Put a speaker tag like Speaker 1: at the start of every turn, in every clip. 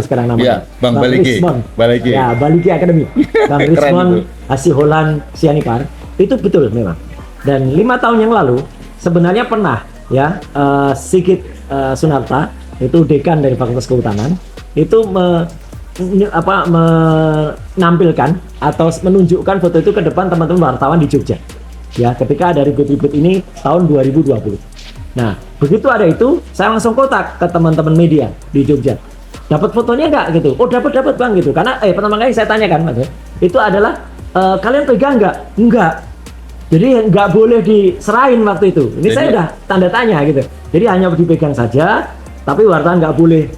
Speaker 1: sekarang namanya.
Speaker 2: Ya, Bang Baliki. Baliki.
Speaker 1: Ya, Baliki Academy. Bang Rismon Hasiholan Sianipar. Itu betul memang. Dan 5 tahun yang lalu sebenarnya pernah ya Sigit Sunarta itu dekan dari Fakultas Kehutanan itu menampilkan atau menunjukkan foto itu ke depan teman-teman wartawan di Jogja. Ya, ketika ada ribut-ribut ini tahun 2020. Nah, begitu ada itu, saya langsung kontak ke teman-teman media di Jogja. Dapat fotonya nggak gitu? Oh, dapat Bang gitu. Karena pertama kali saya tanyakan, Mas, itu adalah kalian pegang nggak? Enggak. Jadi nggak boleh diserahin waktu itu. Ini saya udah tanda tanya gitu. Jadi hanya dipegang saja, tapi wartawan nggak boleh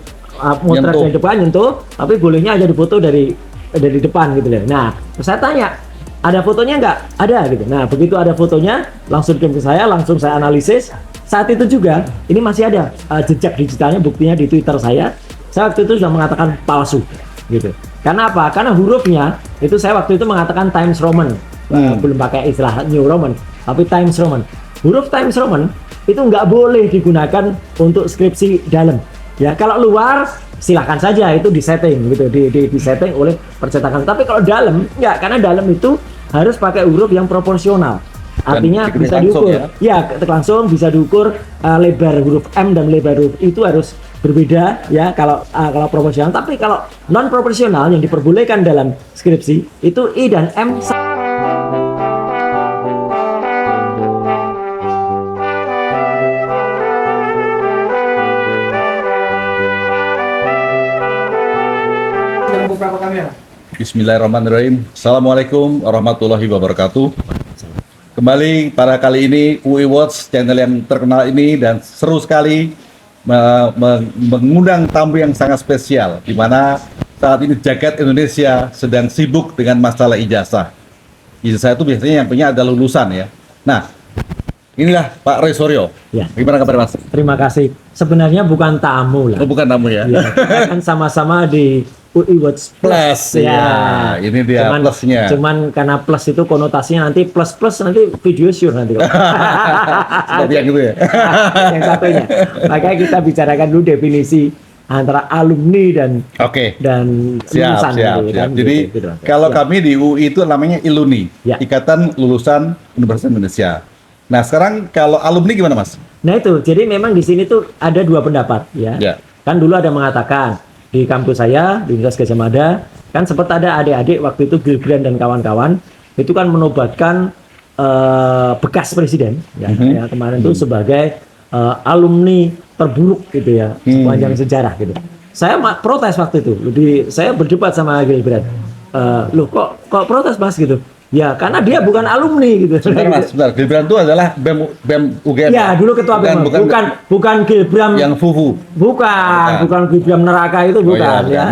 Speaker 1: motret dari depan nyentuh, tapi bolehnya aja difoto dari depan gitu loh. Nah, saya tanya, ada fotonya nggak? Ada gitu. Nah, begitu ada fotonya, langsung kirim ke saya, langsung saya analisis. Saat itu juga, ini masih ada jejak digitalnya, buktinya di Twitter saya. Saya waktu itu sudah mengatakan palsu, gitu. Karena apa? Karena hurufnya itu saya waktu itu mengatakan Times Roman, belum pakai istilah New Roman, tapi Times Roman. Huruf Times Roman itu nggak boleh digunakan untuk skripsi dalam. Ya, kalau luar silahkan saja itu disetting gitu, disetting oleh percetakan. Tapi kalau dalam enggak, karena dalam itu harus pakai huruf yang proporsional. Artinya bisa diukur. Ya, ketik langsung bisa diukur lebar huruf M dan lebar huruf itu harus berbeda ya kalau proporsional. Tapi kalau non proporsional yang diperbolehkan dalam skripsi itu I dan M.
Speaker 2: Bismillahirrahmanirrahim. Assalamualaikum warahmatullahi wabarakatuh. Kembali pada kali ini UI Watch, channel yang terkenal ini dan seru sekali mengundang tamu yang sangat spesial, di mana saat ini jagat Indonesia sedang sibuk dengan masalah ijazah. Ijazah itu biasanya yang punya adalah lulusan ya. Nah, inilah Pak Roy Suryo.
Speaker 1: Ya.
Speaker 2: Gimana kabar Mas?
Speaker 1: Terima kasih. Sebenarnya bukan tamu lah.
Speaker 2: Oh, bukan tamu ya?
Speaker 1: Ya, kita kan sama-sama di UI Watch
Speaker 2: Plus ya. Ini dia plusnya.
Speaker 1: Cuman karena plus itu konotasinya nanti plus nanti video shoot nanti.
Speaker 2: Seperti yang gitu ya.
Speaker 1: Yang satunya. Makanya kita bicarakan dulu definisi antara alumni dan lulusan.
Speaker 2: Siap.
Speaker 1: Kan?
Speaker 2: Jadi gitu. Kalau kami di UI itu namanya ILUNI,
Speaker 1: ya.
Speaker 2: Ikatan Lulusan Universitas Indonesia. Nah sekarang kalau alumni gimana Mas?
Speaker 1: Nah itu, jadi memang di sini tuh ada dua pendapat ya. Kan dulu ada mengatakan di kampus saya di Universitas Gadjah Mada kan sempat ada adik-adik waktu itu Gibran dan kawan-kawan itu kan menobatkan bekas presiden ya kemarin itu sebagai alumni terburuk gitu ya sepanjang sejarah gitu. Saya protes waktu itu. Saya berdebat sama Gibran. Loh kok protes Mas gitu? Ya, karena dia bukan alumni gitu.
Speaker 2: Sebentar. Gibran itu adalah BEM UGM.
Speaker 1: Ya, dulu ketua BEM. Bukan Gibran
Speaker 2: yang fufu.
Speaker 1: Bukan Gibran neraka itu bukan ya.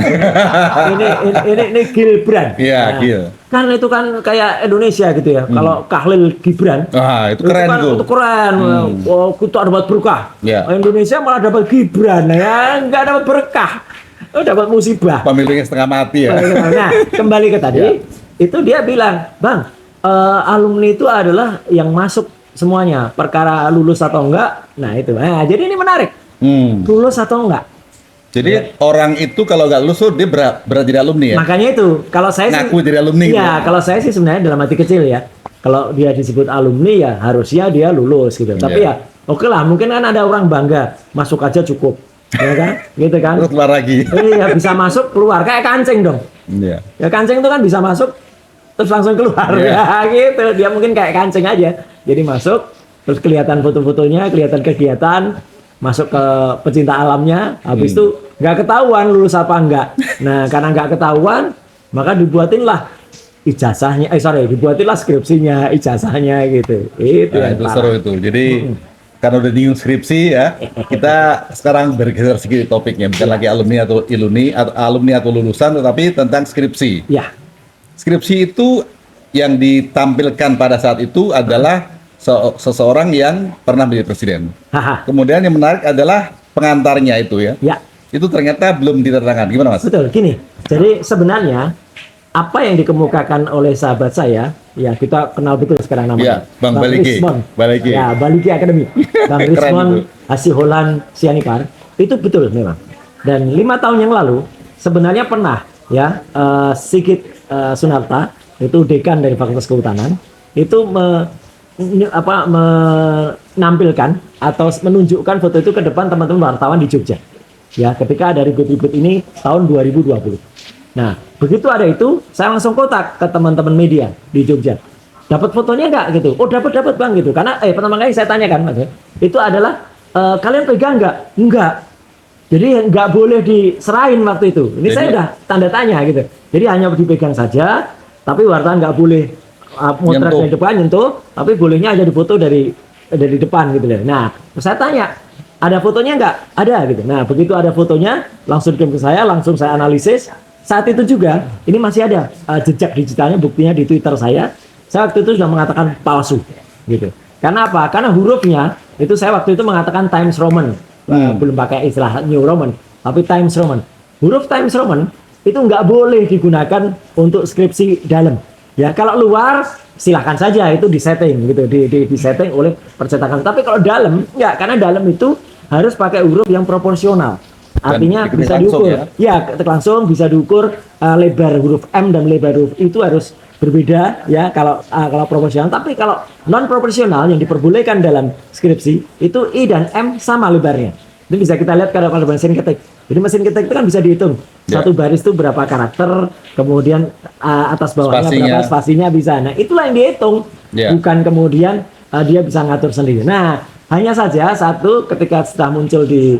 Speaker 1: Ini Gibran.
Speaker 2: Iya, Gil.
Speaker 1: Kan itu kan kayak Indonesia gitu ya. Kalau Khalil Gibran.
Speaker 2: Itu keren tuh.
Speaker 1: Itu keren. Oh, kita dapat berkah.
Speaker 2: Ya.
Speaker 1: Indonesia malah dapat Gibran ya, enggak dapat berkah. Dapat musibah.
Speaker 2: Pemilunya setengah mati ya.
Speaker 1: Nah, kembali ke tadi. Itu dia bilang, Bang, alumni itu adalah yang masuk semuanya, perkara lulus atau enggak. Nah itu, jadi ini menarik, lulus atau enggak.
Speaker 2: Jadi orang itu kalau nggak lulus dia berarti tidak alumni ya.
Speaker 1: Makanya itu, kalau saya
Speaker 2: ngaku jadi alumni.
Speaker 1: Ya, kalau saya sih sebenarnya dalam hati kecil ya, kalau dia disebut alumni ya harusnya dia lulus gitu. Tapi ya, oke lah, mungkin kan ada orang bangga masuk aja cukup, ya kan, gitu kan.
Speaker 2: Terus keluar lagi.
Speaker 1: Iya, bisa masuk keluar kayak kancing dong.
Speaker 2: Iya.
Speaker 1: Ya kancing itu kan bisa masuk terus langsung keluar ya gitu. Dia mungkin kayak kancing aja. Jadi masuk terus kelihatan foto-fotonya, kelihatan kegiatan, masuk ke pecinta alamnya, habis itu nggak ketahuan lulus apa enggak. Nah, karena nggak ketahuan, maka dibuatinlah ijazahnya, dibuatinlah skripsinya, ijazahnya gitu. Itu
Speaker 2: itu seru itu. Jadi karena udah nyinggung skripsi ya, kita sekarang bergeser sedikit topiknya, bukan lagi alumni atau iluni, alumni atau lulusan, tetapi tentang skripsi.
Speaker 1: Ya.
Speaker 2: Skripsi itu yang ditampilkan pada saat itu adalah seseorang yang pernah menjadi presiden. Kemudian yang menarik adalah pengantarnya itu ya. Itu ternyata belum ditandatangan. Gimana Mas?
Speaker 1: Betul, gini. Jadi sebenarnya apa yang dikemukakan oleh sahabat saya, ya kita kenal betul sekarang namanya.
Speaker 2: Bang Baliki.
Speaker 1: Ya, Baliki Academy. Bang Rismon Hasiholan Sianipar. Itu betul memang. Dan 5 tahun yang lalu sebenarnya pernah ya Sigit Sunarta itu dekan dari Fakultas Kehutanan itu menampilkan atau menunjukkan foto itu ke depan teman-teman wartawan di Jogja. Ya, ketika ada ribut-ribut ini tahun 2020. Nah, begitu ada itu, saya langsung kontak ke teman-teman media di Jogja. Dapat fotonya nggak gitu? Oh, dapat Bang gitu. Karena pertama kali saya tanyakan, Mas, itu adalah kalian pegang nggak? Enggak. Jadi nggak boleh diserahin waktu itu. Ini saya udah tanda tanya gitu. Jadi hanya dipegang saja, tapi wartawan nggak boleh motret dari depan nyentuh, tapi bolehnya aja difoto dari depan gitu loh. Nah, saya tanya, ada fotonya nggak? Ada gitu. Nah, begitu ada fotonya, langsung kirim ke saya, langsung saya analisis. Saat itu juga, ini masih ada jejak digitalnya, buktinya di Twitter saya. Saya waktu itu sudah mengatakan palsu, gitu. Karena apa? Karena hurufnya itu saya waktu itu mengatakan Times Roman, belum pakai istilah New Roman, tapi Times Roman. Huruf Times Roman itu nggak boleh digunakan untuk skripsi dalam. Ya, kalau luar silahkan saja itu disetting gitu, disetting oleh percetakan. Tapi kalau dalam nggak, karena dalam itu harus pakai huruf yang proporsional. Artinya bisa diukur. Ya, ketik langsung bisa diukur lebar huruf M dan lebar huruf itu harus berbeda ya kalau proporsional. Tapi kalau non proporsional yang diperbolehkan dalam skripsi itu I dan M sama lebarnya. Itu bisa kita lihat kalau mesin ketik. Jadi mesin ketik itu kan bisa dihitung. Satu baris itu berapa karakter, kemudian atas bawahnya berapa, spasinya bisa. Nah, itulah yang dihitung. Bukan kemudian dia bisa ngatur sendiri. Nah, hanya saja satu ketika sudah muncul di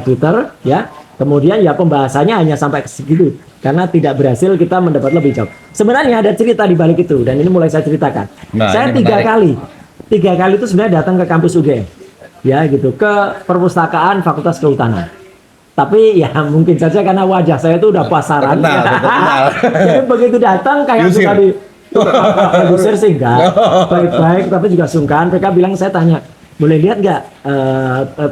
Speaker 1: Twitter ya, kemudian ya pembahasannya hanya sampai ke segitu karena tidak berhasil kita mendapat lebih jauh. Sebenarnya ada cerita di balik itu dan ini mulai saya ceritakan. Saya tiga kali itu sebenarnya datang ke kampus UGM ya gitu, ke perpustakaan Fakultas Kehutanan. Tapi ya mungkin saja karena wajah saya itu udah pasaran. Jadi begitu datang kayak sudah diusir sih enggak. Baik-baik tapi juga sungkan. Mereka bilang, saya tanya, boleh lihat nggak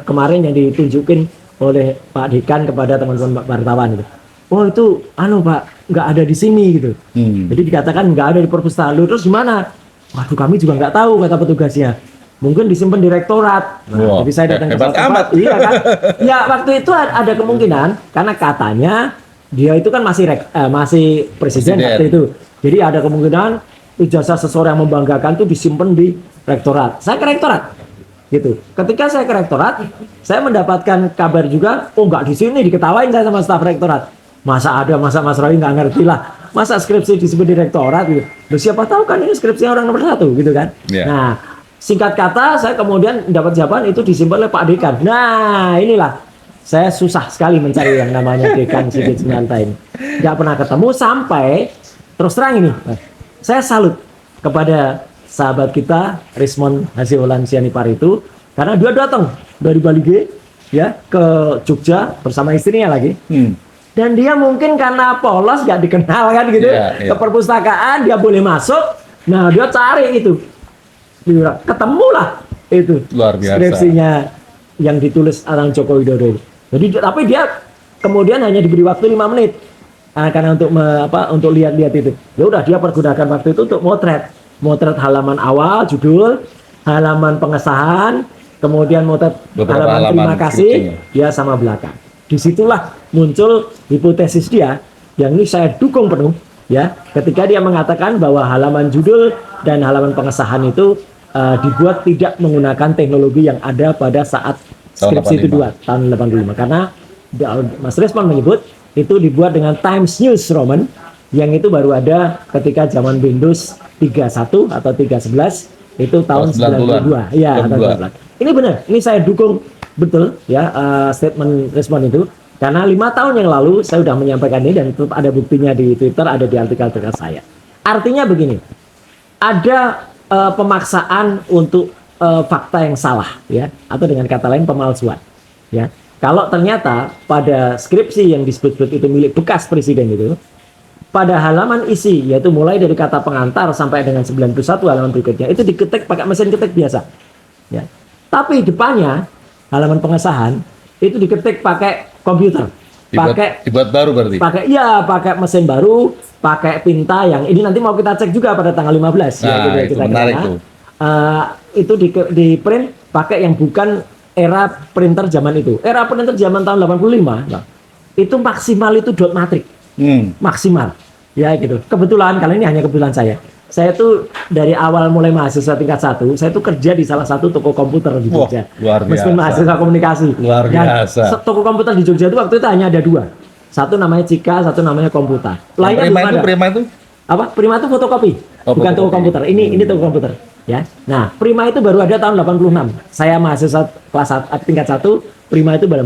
Speaker 1: kemarin yang ditunjukin oleh Pak Dekan kepada teman-teman wartawan gitu. Oh itu Pak nggak ada di sini gitu. Jadi dikatakan nggak ada di perpustakaan. Terus gimana? Waduh, kami juga nggak tahu, kata petugasnya. Mungkin disimpan di rektorat. Nah, jadi saya datang ke tempat. Iya kan? Ya waktu itu ada kemungkinan karena katanya dia itu kan masih presiden waktu itu. Jadi ada kemungkinan ijazah seseorang yang membanggakan itu disimpan di rektorat. Saya ke rektorat. Gitu. Ketika saya ke rektorat, saya mendapatkan kabar juga, oh nggak di sini, diketawain saya sama staf rektorat. Masa Mas Roy nggak ngerti lah, masa skripsi disebut di rektorat gitu. Loh, siapa tahu kan ini skripsi orang nomor 1 gitu kan. Nah, singkat kata saya kemudian dapat jawaban itu disimpan oleh Pak Dekan. Nah, inilah saya susah sekali mencari yang namanya Dekan Sigit Sunarta ini. Nggak pernah ketemu sampai terus terang ini. Saya salut kepada sahabat kita Rismon Hasiolan Sianipar itu karena dia datang dari Bali G ya ke Jogja bersama istrinya lagi. Dan dia mungkin karena polos gak dikenal kan gitu ke perpustakaan dia boleh masuk. Nah, dia cari itu. Ketemulah itu luar biasa skripsinya yang ditulis orang Joko Widodo. Jadi tapi dia kemudian hanya diberi waktu 5 menit karena untuk lihat-lihat itu. Ya udah dia pergunakan waktu itu untuk motret halaman awal, judul, halaman pengesahan, kemudian motret halaman terima kasih, ya sama belakang. Disitulah muncul hipotesis dia, yang ini saya dukung penuh, ya, ketika dia mengatakan bahwa halaman judul dan halaman pengesahan itu dibuat tidak menggunakan teknologi yang ada pada saat skripsi itu tahun 85. Karena Mas Rismon menyebut itu dibuat dengan Times News Roman, yang itu baru ada ketika zaman Windows 31 atau 311 itu tahun 92. Ya, tahun 92. Ini benar, ini saya dukung betul ya statement Rismon itu karena 5 tahun yang lalu saya sudah menyampaikan ini dan tetap ada buktinya di Twitter, ada di artikel-artikel saya. Artinya begini, ada pemaksaan untuk fakta yang salah ya, atau dengan kata lain pemalsuan ya. Kalau ternyata pada skripsi yang disebut itu milik bekas presiden itu, pada halaman isi, yaitu mulai dari kata pengantar sampai dengan 91 halaman berikutnya, itu diketik pakai mesin ketik biasa. Ya. Tapi depannya, halaman pengesahan, itu diketik pakai komputer. Dibuat baru berarti? Pakai mesin baru, pakai tinta yang, ini nanti mau kita cek juga pada tanggal 15.
Speaker 2: Nah,
Speaker 1: ya, gitu,
Speaker 2: itu
Speaker 1: kita
Speaker 2: menarik tuh.
Speaker 1: Itu di print pakai yang bukan era printer zaman itu. Era printer zaman tahun 85, nah, itu maksimal itu dot matrix. Maksimal. Ya gitu. Kebetulan, kali ini hanya kebetulan saya. Saya tuh dari awal mulai mahasiswa tingkat 1, saya tuh kerja di salah satu toko komputer di Jogja.
Speaker 2: Luar biasa.
Speaker 1: Meskipun mahasiswa komunikasi.
Speaker 2: Luar biasa.
Speaker 1: Dan toko komputer di Jogja itu waktu itu hanya ada 2. Satu namanya Cika, satu namanya Komputa.
Speaker 2: Prima itu?
Speaker 1: Apa? Prima itu fotokopi, bukan toko komputer. Ini toko komputer. Ya. Nah, Prima itu baru ada tahun 86. Saya mahasiswa kelas tingkat 1, Prima itu baru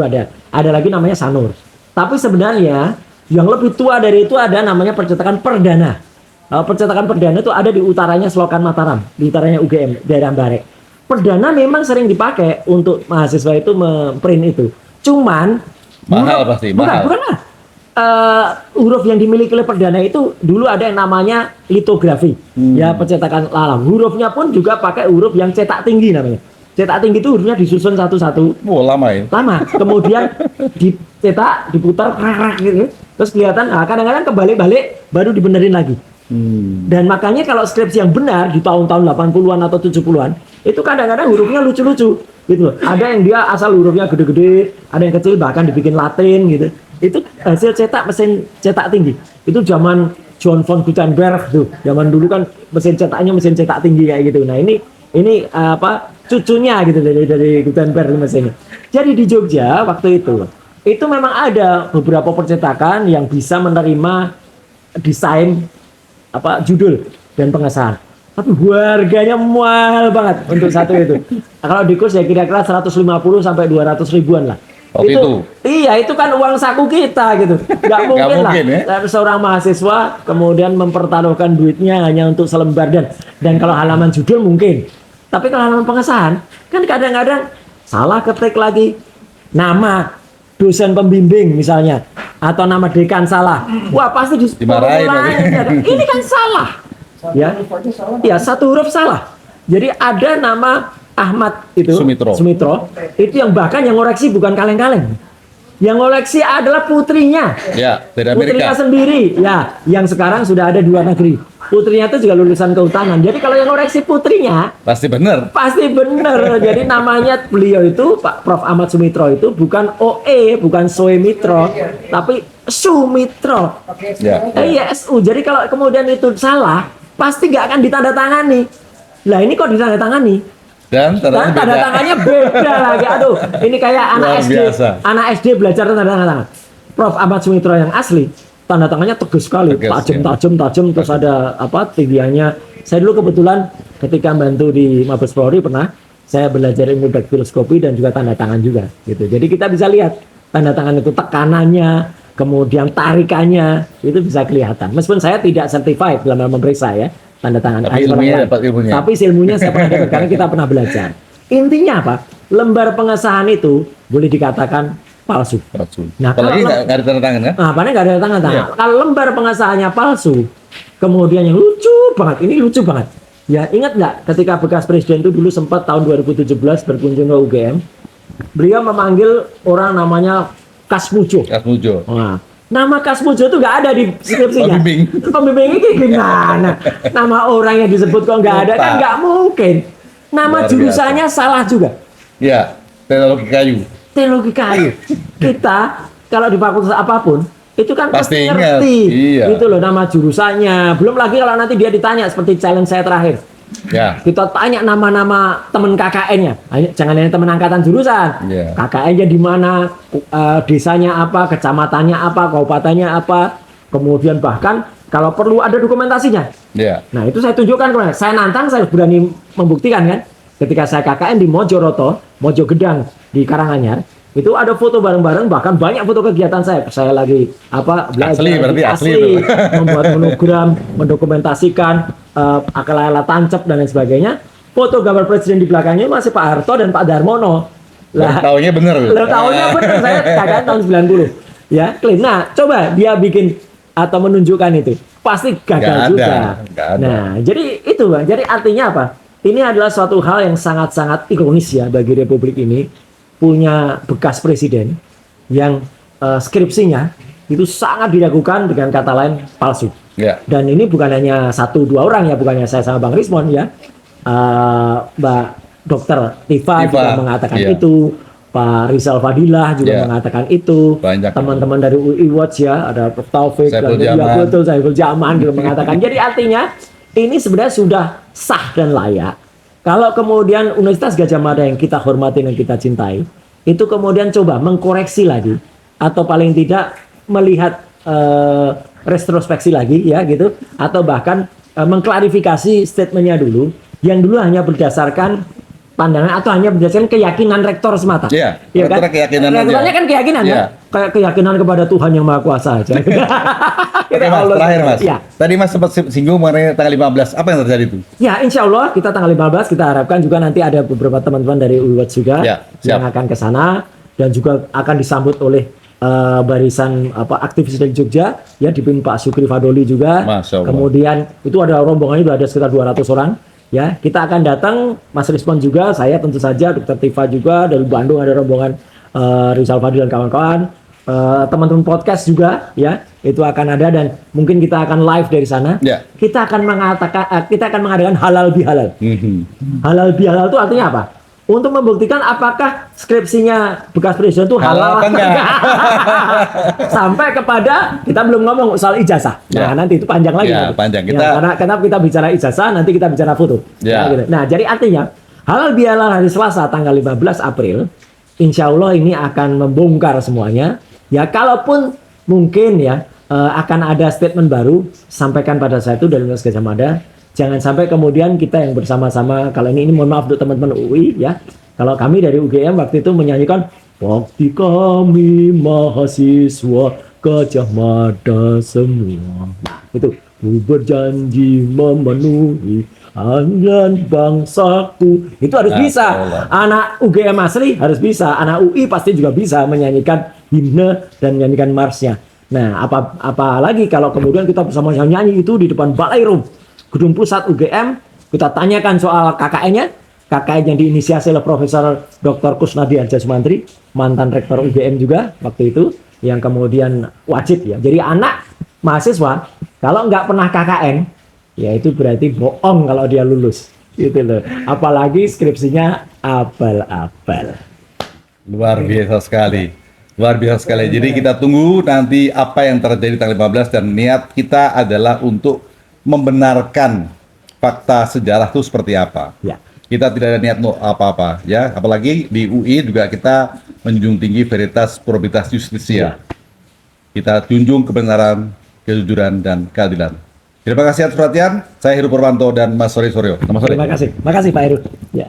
Speaker 1: ada. Ada lagi namanya Sanur. Tapi sebenarnya yang lebih tua dari itu ada namanya percetakan Perdana. Percetakan Perdana itu ada di utaranya Selokan Mataram, di utaranya UGM, daerah Barek. Perdana memang sering dipakai untuk mahasiswa itu memprint itu. Cuman
Speaker 2: mahal pasti, mahal.
Speaker 1: Bukan lah. Huruf yang dimiliki oleh Perdana itu dulu ada yang namanya litografi, ya percetakan lalang. Hurufnya pun juga pakai huruf yang cetak tinggi namanya. Cetak tinggi itu hurufnya disusun satu-satu.
Speaker 2: Lama ya?
Speaker 1: Lama. Kemudian dicetak, diputar, gitu. Terus kelihatan, kadang-kadang kebalik-balik, baru dibenerin lagi. Dan makanya kalau skripsi yang benar di tahun-tahun 80-an atau 70-an, itu kadang-kadang hurufnya lucu-lucu. Gitu. Ada yang dia asal hurufnya gede-gede, ada yang kecil bahkan dibikin Latin gitu. Itu hasil cetak mesin cetak tinggi. Itu zaman John von Gutenberg tuh. Zaman dulu kan mesin cetaknya mesin cetak tinggi kayak gitu. Nah, ini cucunya gitu dari Gutenberg mesinnya. Jadi di Jogja waktu itu memang ada beberapa percetakan yang bisa menerima desain judul dan pengesahan. Tapi harganya mahal banget untuk satu itu. Kalau di kurs ya kira-kira 150 sampai 200 ribuan lah. Iya, itu kan uang saku kita gitu. Nggak mungkin lah ya? Seorang mahasiswa kemudian mempertaruhkan duitnya hanya untuk selembar dan kalau halaman judul mungkin. Tapi kalau halaman pengesahan kan kadang-kadang salah ketik lagi nama dosen pembimbing misalnya atau nama dekan salah. Wah, pasti dimarahin. Ini kan salah. Ya, satu huruf salah. Jadi ada nama Ahmad itu Sumitro itu yang bahkan yang ngoreksi bukan kaleng-kaleng. Yang ngoreksi adalah putrinya.
Speaker 2: Ya, dari Amerika.
Speaker 1: Putrinya sendiri. Ya, yang sekarang sudah ada di luar negeri. Putrinya itu juga lulusan kehutanan. Jadi kalau yang ngoreksi putrinya pasti benar. Jadi namanya beliau itu Pak Prof Ahmad Sumitro itu bukan OE, bukan Soemitro, tapi Sumitro. Iya, SU. Jadi kalau kemudian itu salah, pasti nggak akan ditandatangani. Lah ini kok ditandatangani? Dan tanda tangannya beda lagi. Aduh, ini kayak anak SD belajar tanda tangan. Prof Ahmad Sumitro yang asli, tanda tangannya tegas sekali, tajam, terus ada tinggiannya. Saya dulu kebetulan ketika bantu di Mabes Polri pernah saya belajar ilmu daktiloskopi dan juga tanda tangan juga gitu. Jadi kita bisa lihat tanda tangan itu tekanannya, kemudian tarikannya itu bisa kelihatan. Meskipun saya tidak certified dalam memeriksa ya tanda tangan. Tapi ilmunya saya pernah dapat karena kita pernah belajar. Intinya apa? Lembar pengesahan itu boleh dikatakan palsu. Nah, apalagi nggak ada tanda tangan kan? Apalagi nggak ada tanda tangan. Yeah. Kalau lembar pengesahannya palsu, kemudian yang lucu banget, ini lucu banget. Ya, ingat nggak ketika bekas presiden itu dulu sempat tahun 2017 berkunjung ke UGM, beliau memanggil orang namanya Kasmujo. Nah, nama Kasmujo itu nggak ada di skripsinya. Pembimbing ini gimana? Nama orang yang disebut kok nggak ada kan nggak mungkin. Nama jurusannya salah juga. Ya, teknologi kayu. Kita kalau di fakultas apapun itu kan pasti ngerti. Iya. Gitu loh nama jurusannya. Belum lagi kalau nanti dia ditanya seperti challenge saya terakhir. Ya. Kita tanya nama-nama teman KKN-nya. Jangan hanya teman angkatan jurusan. Yeah. KKN-nya di mana, desanya apa, kecamatannya apa, kabupatennya apa. Kemudian bahkan kalau perlu ada dokumentasinya. Yeah. Nah, itu saya tunjukkan kemarin. Saya nantang, saya berani membuktikan kan. Ketika saya KKN di Mojogedang di Karanganyar, itu ada foto bareng-bareng, bahkan banyak foto kegiatan saya. Saya lagi belajar asli membuat monogram, mendokumentasikan akal-akal tancap dan lain sebagainya. Foto gambar presiden di belakangnya masih Pak Harto dan Pak Darmono. Tahunnya bener. Saya KKN tahun 90. Ya, clean. Nah, coba dia bikin atau menunjukkan itu. Pasti gagal juga. Nah, jadi itu Bang. Jadi artinya apa? Ini adalah suatu hal yang sangat-sangat ironis ya bagi Republik ini. Punya bekas presiden yang skripsinya itu sangat diragukan, dengan kata lain palsu. Yeah. Dan ini bukan hanya 1-2 orang ya, bukannya saya sama Bang Rismon ya. Mbak Dr. Tifa juga mengatakan itu. Pak Rizal Fadilah juga mengatakan itu.
Speaker 2: Banyak.
Speaker 1: Teman-teman dari UI Watch ya, ada Prof Taufik dan betul Saiful Jaman juga mengatakan. Jadi artinya ini sebenarnya sudah sah dan layak. Kalau kemudian Universitas Gadjah Mada yang kita hormati dan kita cintai, itu kemudian coba mengkoreksi lagi atau paling tidak melihat retrospeksi lagi ya gitu, atau bahkan mengklarifikasi statementnya dulu yang dulu hanya berdasarkan pandangan atau hanya berdasarkan keyakinan rektor semata.
Speaker 2: Iya,
Speaker 1: ya kan?
Speaker 2: Keyakinan
Speaker 1: rektornya kan keyakinan ya, kayak keyakinan kepada Tuhan yang Maha Kuasa aja.
Speaker 2: Oke Mas, terakhir Mas.
Speaker 1: Ya.
Speaker 2: Tadi Mas sempat singgung mengenai tanggal 15, apa yang terjadi itu?
Speaker 1: Ya, insya Allah kita tanggal 15 kita harapkan juga nanti ada beberapa teman-teman dari UIWAT juga yang akan ke sana dan juga akan disambut oleh barisan aktivis dari Jogja ya, dipimpin Pak Sukri Fadoli juga. Kemudian itu ada rombongannya sudah ada sekitar 200 orang. Ya, kita akan datang, Mas Rizwan juga, saya tentu saja, Dr. Tifa juga, dari Bandung ada rombongan Rizal Fadil dan kawan-kawan, teman-teman podcast juga, ya, itu akan ada dan mungkin kita akan live dari sana. Kita akan mengadakan halal bihalal. Halal bihalal itu artinya apa? Untuk membuktikan apakah skripsinya bekas presiden itu halal atau enggak. Sampai kepada kita belum ngomong soal ijazah. Nah, nanti itu panjang lagi.
Speaker 2: Panjang.
Speaker 1: Karena kita bicara ijazah, nanti kita bicara foto. Gitu. Nah, jadi artinya halal bihalal hari Selasa tanggal 15 April, insya Allah ini akan membongkar semuanya. Ya, kalaupun mungkin ya akan ada statement baru, sampaikan pada saya itu dari Universitas Gadjah Mada. Jangan sampai kemudian kita yang bersama-sama, kalau ini mohon maaf untuk teman-teman UI ya, kalau kami dari UGM waktu itu menyanyikan waktu kami mahasiswa Gadjah Mada semua, nah, itu berjanji memenuhi angan bangsaku, itu harus bisa. Anak UGM asli harus bisa, anak UI pasti juga bisa menyanyikan himne dan menyanyikan marsnya. Nah, apalagi kalau kemudian kita bersama nyanyi itu di depan Balai Rum Gedung Pusat UGM, kita tanyakan soal KKN-nya, KKN yang diinisiasi oleh Profesor Dr. Kusnadi Arja Sumantri, mantan rektor UGM juga waktu itu, yang kemudian wajib ya. Jadi anak mahasiswa kalau nggak pernah KKN, ya itu berarti bohong kalau dia lulus, gitu loh. Apalagi skripsinya abal-abal.
Speaker 2: Luar biasa sekali. Luar biasa sekali. Jadi kita tunggu nanti apa yang terjadi tanggal 15 dan niat kita adalah untuk membenarkan fakta sejarah itu seperti apa. Kita tidak ada niat apa-apa ya, apalagi di UI juga kita menjunjung tinggi veritas probabilitas justisia. Kita junjung kebenaran, kejujuran dan keadilan. Terima kasih atas perhatian. Saya Heru Purwanto dan Mas Sori Soryo. Selamat sore.
Speaker 1: Terima kasih. Makasih Pak Heru. Ya.